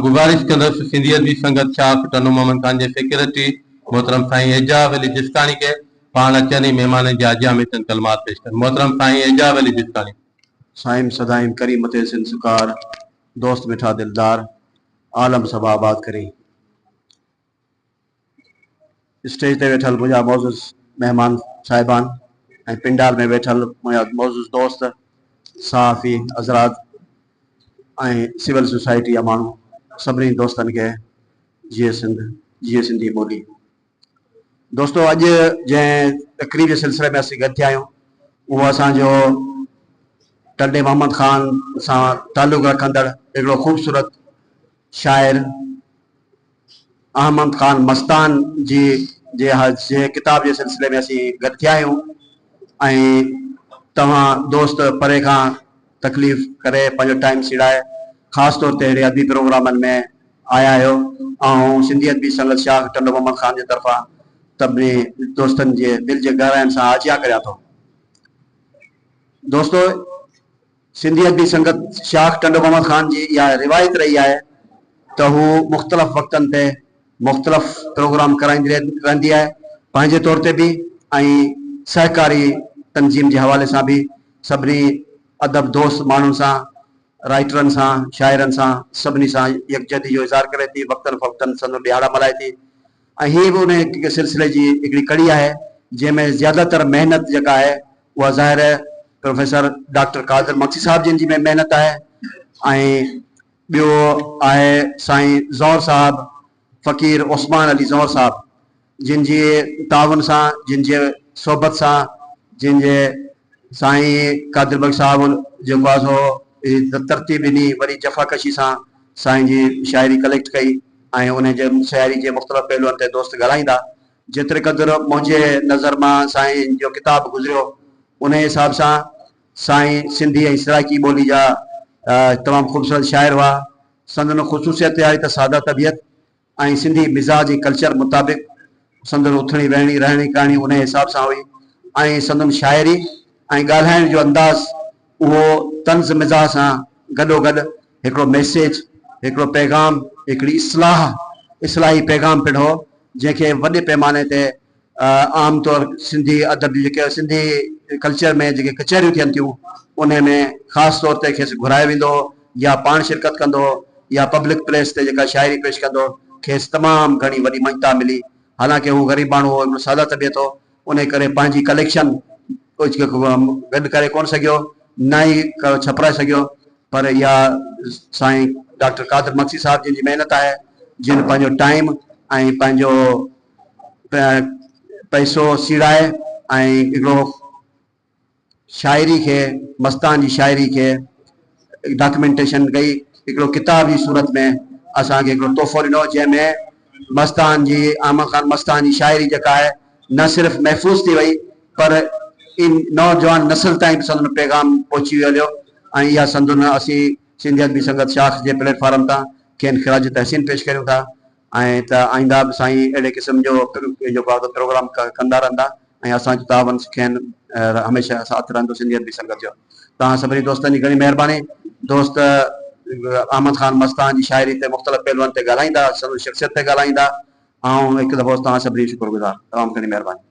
गुजारिश कंदुसि सिंधियत जी संगत शाह टनू मोहम्मद खान जे सेक्रेटरी मोहतरम साईं एजाज अली जिस्तानी के पाण अचनि मेहमान जे आजिया में कलमात पेश कर। मोहतरम साईं एजाज अली जिस्तानी। साइम सदाइम करी मते सिंसुकार दोस्त मिठा दिलदार आलम सब आबाद करी। स्टेज ते वेठल मुझा मौजूद मेहमान साहिबान ऐं पिंडाल में वेठल मुझा मौजूद दोस्त सहाफ़ी हज़रात ऐं सिविल सोसाइटी जा माण्हू सभिनी दोस्तनि खे जीअं सिंधी ॿोली। दोस्तों अॼु जंहिं तकरीब जे सिलसिले में असीं गॾु थिया आहियूं उहो असांजो टंडे मोहम्मद खान सां तालुक़ रखंदड़ हिकिड़ो ख़ूबसूरत शाइर अहमद खान मस्तान जी जे किताब जे सिलसिले में असीं गॾु थिया आहियूं ऐं तव्हां दोस्त परे खां तकलीफ़ करे पंहिंजो टाइम सीड़ाए ख़ासि तौर ते अहिड़े अदबी प्रोग्रामनि में आया आहियो ऐं सिंधियत बि संगत शाह टंडो मोहम्मद खान जे तरफ़ां सभिनी दोस्तनि जे दिलि जे गहराइनि सां आजिया करियां थो। दोस्तो सिंधियत बि संगत शाह टंडो मोहम्मद खान जी इहा रिवायत रही है तो हू मुख़्तलिफ़ वक़्तनि ते मुख़्तलिफ़ प्रोग्राम कराईंदी रहंदी है पंहिंजे तौर ते बि ऐं सहकारी तंजीम के हवाले से भी सभिनी अदब दोस्त माण्हुनि सां राइटरनि सां शाइरनि सां सभिनी सां यकजहती जो इज़हार करे थी वक़्तन फ़वक़्तन संदो ॾियारा मल्हाए थी ऐं हीअ बि उन सिलसिले की हिकिड़ी कड़ी है जंहिंमें ज़्यादातर मेहनत जेका है वह ज़ाहिर है प्रोफेसर डॉक्टर कादिर मक्सी साहब जिन जी में मेहनत है ऐं ॿियो आहे साईं ज़ौहर साहब फ़कीर उस्मान अली ज़ौहर साहब जिन जी तावन सां जिन जे सोबत सां जिन जे साईं कादिर बख्श साहब जेको आहे सो तरतीब ॾिनी वरी जफ़ाकशी सां साईं जी शाइरी कलेक्ट कई ऐं उन जे शाइरी के मुख़्तलिफ़ पहलुअनि ते दोस्त ॻाल्हाईंदा जेतिरे क़दुरु मुंहिंजे नज़र मां साईं जो किताब गुज़रियो उन हिसाब सां साईं सिंधी ऐं सराइकी ॿोली जा तमामु ख़ूबसूरत शाइर हुआ। संदन ख़ुशूसियत आहे त सादा तबियत ऐं सिंधी मिज़ाज ऐं कल्चर मुताबिक़ संदन उथणी वेहणी रहणी करणी उन हिसाब सां हुई ऐं संदन शाइरी ऐं ॻाल्हाइण जो अंदाज़ उहो तंज़ मिज़ाज सां गॾोगॾु हिकिड़ो मैसेज हिकिड़ो पैगाम हिकिड़ी इस्लाही पैगाम पिणु हो जंहिंखे वॾे पैमाने ते आम तौर सिंधी अदब जेके सिंधी कल्चर में जेके कचहरियूं थियनि थियूं उन में ख़ासि तौर ते खेसि घुरायो वेंदो या पाण शिरकत कंदो या पब्लिक प्लेस ते जेका शाइरी पेश कंदो खेसि तमामु घणी वॾी मञता मिली। हालांकि हू ग़रीब माण्हू हो हिकिड़ो सादा तबियत हो उन करे पंहिंजी कलेक्शन गॾु करे कोन सघियो न ई छपराए सघियो पर इहा साईं डॉक्टर कादिर मक्सी साहब जिन जी महिनत है जिन पंहिंजो टाइम ऐं पंहिंजो पैसो सीड़ाए ऐं हिकिड़ो शाइरी के मस्तान जी शाइरी के डॉक्यूमेंटेशन कई हिकिड़ो किताब जी सूरत में असांखे हिकिड़ो तोहफ़ो ॾिनो जंहिंमें मस्तान जी अहमद खान मस्तान जी शाइरी जेका है न सिर्फ़ महफ़ूज़ थी वई पर इन नौजवान नस्ल ताईं भी संदन पैगाम पहुची वियो ऐं इहा संदन असीं सिंधियत बि संगत शाख जे प्लेटफॉर्म तां खेनि ख़िराज तहसीन पेश करूं था ऐं त आईंदा बि साईं अहिड़े क़िस्म जो जेको आहे प्रोग्राम कंदा रहंदा ऐं असांजो तावन खेनि हमेशह साथ रहंदो सिंधियत बि संगत जो। तव्हां सभिनी दोस्तनि जी घणी महिरबानी। दोस्त अहमद खान मस्तान जी शाइरी ते मुख़्तलिफ़ पहलुअनि ते ॻाल्हाईंदा संदन शख़्सियत ते ॻाल्हाईंदा ऐं हिकु दफ़ो तव्हां सभिनी शुक्रगुज़ार। तमामु घणी महिरबानी।